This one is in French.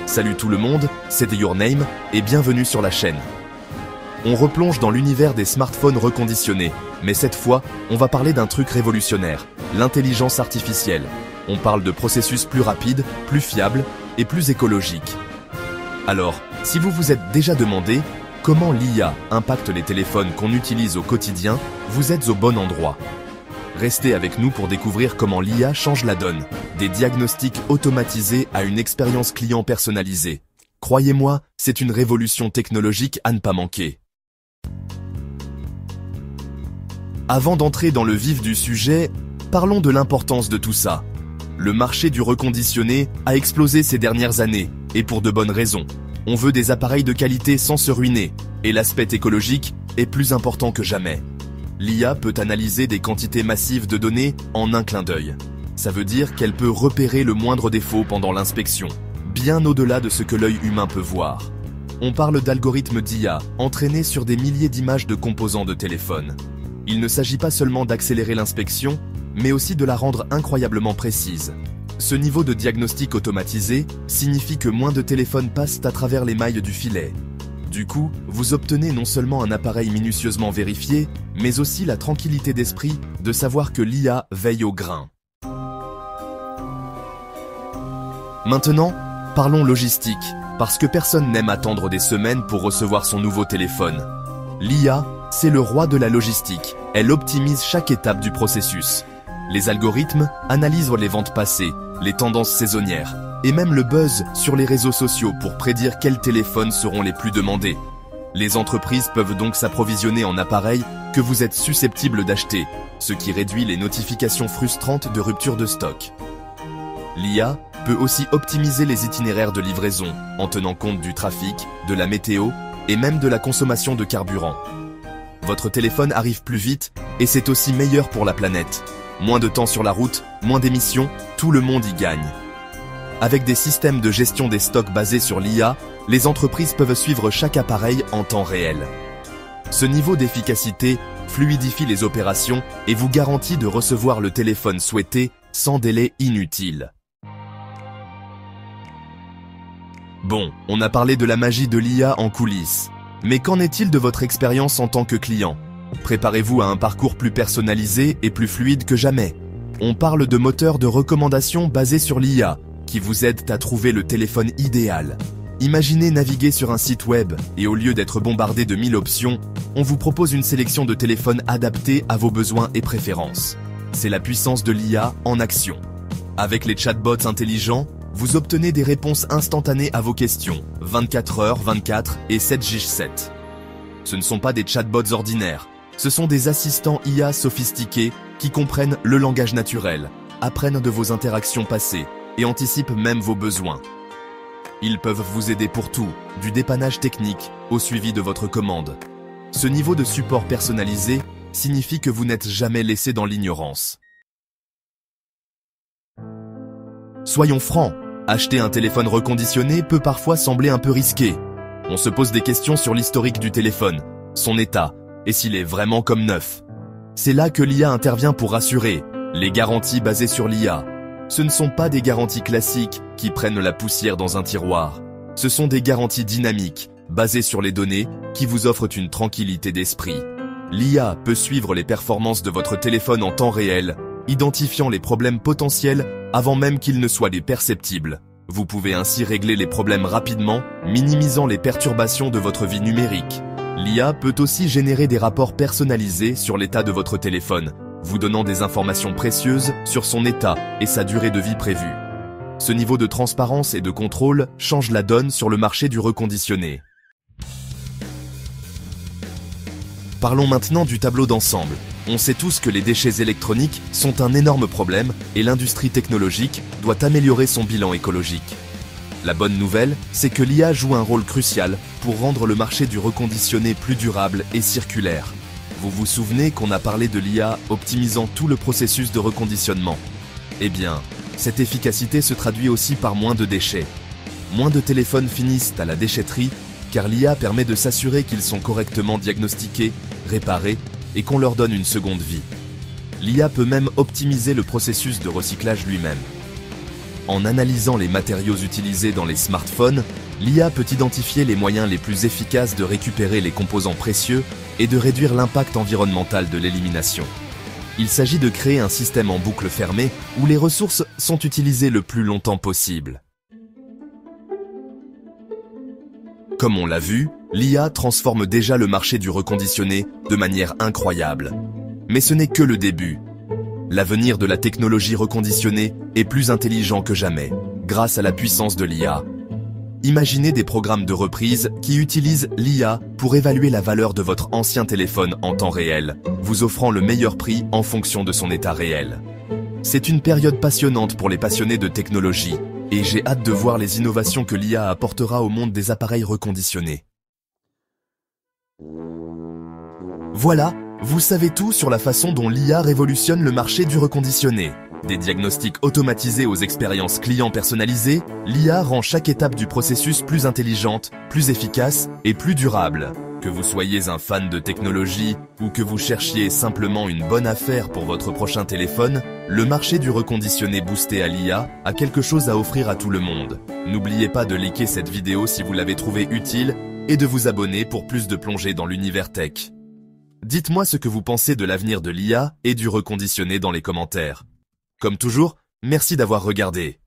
Salut tout le monde, c'est Your Name et bienvenue sur la chaîne. On replonge dans l'univers des smartphones reconditionnés, mais cette fois, on va parler d'un truc révolutionnaire, l'intelligence artificielle. On parle de processus plus rapides, plus fiables et plus écologiques. Alors, si vous vous êtes déjà demandé comment l'IA impacte les téléphones qu'on utilise au quotidien, vous êtes au bon endroit. Restez avec nous pour découvrir comment l'IA change la donne, des diagnostics automatisés à une expérience client personnalisée. Croyez-moi, c'est une révolution technologique à ne pas manquer. Avant d'entrer dans le vif du sujet, parlons de l'importance de tout ça. Le marché du reconditionné a explosé ces dernières années, et pour de bonnes raisons. On veut des appareils de qualité sans se ruiner, et l'aspect écologique est plus important que jamais. L'IA peut analyser des quantités massives de données en un clin d'œil. Ça veut dire qu'elle peut repérer le moindre défaut pendant l'inspection, bien au-delà de ce que l'œil humain peut voir. On parle d'algorithmes d'IA entraînés sur des milliers d'images de composants de téléphone. Il ne s'agit pas seulement d'accélérer l'inspection, mais aussi de la rendre incroyablement précise. Ce niveau de diagnostic automatisé signifie que moins de téléphones passent à travers les mailles du filet. Du coup, vous obtenez non seulement un appareil minutieusement vérifié, mais aussi la tranquillité d'esprit de savoir que l'IA veille au grain. Maintenant, parlons logistique, parce que personne n'aime attendre des semaines pour recevoir son nouveau téléphone. L'IA, c'est le roi de la logistique, elle optimise chaque étape du processus. Les algorithmes analysent les ventes passées, les tendances saisonnières, et même le buzz sur les réseaux sociaux pour prédire quels téléphones seront les plus demandés. Les entreprises peuvent donc s'approvisionner en appareils que vous êtes susceptible d'acheter, ce qui réduit les notifications frustrantes de rupture de stock. L'IA peut aussi optimiser les itinéraires de livraison en tenant compte du trafic, de la météo et même de la consommation de carburant. Votre téléphone arrive plus vite et c'est aussi meilleur pour la planète. Moins de temps sur la route, moins d'émissions, tout le monde y gagne. Avec des systèmes de gestion des stocks basés sur l'IA, les entreprises peuvent suivre chaque appareil en temps réel. Ce niveau d'efficacité fluidifie les opérations et vous garantit de recevoir le téléphone souhaité sans délai inutile. Bon, on a parlé de la magie de l'IA en coulisses. Mais qu'en est-il de votre expérience en tant que client? Préparez-vous à un parcours plus personnalisé et plus fluide que jamais. On parle de moteurs de recommandation basés sur l'IA, qui vous aident à trouver le téléphone idéal. Imaginez naviguer sur un site web et au lieu d'être bombardé de 1000 options, on vous propose une sélection de téléphones adaptés à vos besoins et préférences. C'est la puissance de l'IA en action. Avec les chatbots intelligents, vous obtenez des réponses instantanées à vos questions, 24h/24 et 7h/7. Ce ne sont pas des chatbots ordinaires, ce sont des assistants IA sophistiqués qui comprennent le langage naturel, apprennent de vos interactions passées et anticipent même vos besoins. Ils peuvent vous aider pour tout, du dépannage technique au suivi de votre commande. Ce niveau de support personnalisé signifie que vous n'êtes jamais laissé dans l'ignorance. Soyons francs, acheter un téléphone reconditionné peut parfois sembler un peu risqué. On se pose des questions sur l'historique du téléphone, son état, et s'il est vraiment comme neuf. C'est là que l'IA intervient pour rassurer. Les garanties basées sur l'IA. Ce ne sont pas des garanties classiques qui prennent la poussière dans un tiroir. Ce sont des garanties dynamiques, basées sur les données, qui vous offrent une tranquillité d'esprit. L'IA peut suivre les performances de votre téléphone en temps réel, identifiant les problèmes potentiels avant même qu'ils ne soient perceptibles. Vous pouvez ainsi régler les problèmes rapidement, minimisant les perturbations de votre vie numérique. L'IA peut aussi générer des rapports personnalisés sur l'état de votre téléphone, vous donnant des informations précieuses sur son état et sa durée de vie prévue. Ce niveau de transparence et de contrôle change la donne sur le marché du reconditionné. Parlons maintenant du tableau d'ensemble. On sait tous que les déchets électroniques sont un énorme problème et l'industrie technologique doit améliorer son bilan écologique. La bonne nouvelle, c'est que l'IA joue un rôle crucial pour rendre le marché du reconditionné plus durable et circulaire. Vous vous souvenez qu'on a parlé de l'IA optimisant tout le processus de reconditionnement? Eh bien, cette efficacité se traduit aussi par moins de déchets. Moins de téléphones finissent à la déchetterie, car l'IA permet de s'assurer qu'ils sont correctement diagnostiqués, réparés et qu'on leur donne une seconde vie. L'IA peut même optimiser le processus de recyclage lui-même. En analysant les matériaux utilisés dans les smartphones, l'IA peut identifier les moyens les plus efficaces de récupérer les composants précieux et de réduire l'impact environnemental de l'élimination. Il s'agit de créer un système en boucle fermée où les ressources sont utilisées le plus longtemps possible. Comme on l'a vu, l'IA transforme déjà le marché du reconditionné de manière incroyable. Mais ce n'est que le début. L'avenir de la technologie reconditionnée est plus intelligent que jamais, grâce à la puissance de l'IA. Imaginez des programmes de reprise qui utilisent l'IA pour évaluer la valeur de votre ancien téléphone en temps réel, vous offrant le meilleur prix en fonction de son état réel. C'est une période passionnante pour les passionnés de technologie, et j'ai hâte de voir les innovations que l'IA apportera au monde des appareils reconditionnés. Voilà, vous savez tout sur la façon dont l'IA révolutionne le marché du reconditionné. Des diagnostics automatisés aux expériences clients personnalisées, l'IA rend chaque étape du processus plus intelligente, plus efficace et plus durable. Que vous soyez un fan de technologie ou que vous cherchiez simplement une bonne affaire pour votre prochain téléphone, le marché du reconditionné boosté à l'IA a quelque chose à offrir à tout le monde. N'oubliez pas de liker cette vidéo si vous l'avez trouvée utile et de vous abonner pour plus de plongées dans l'univers tech. Dites-moi ce que vous pensez de l'avenir de l'IA et du reconditionné dans les commentaires. Comme toujours, merci d'avoir regardé.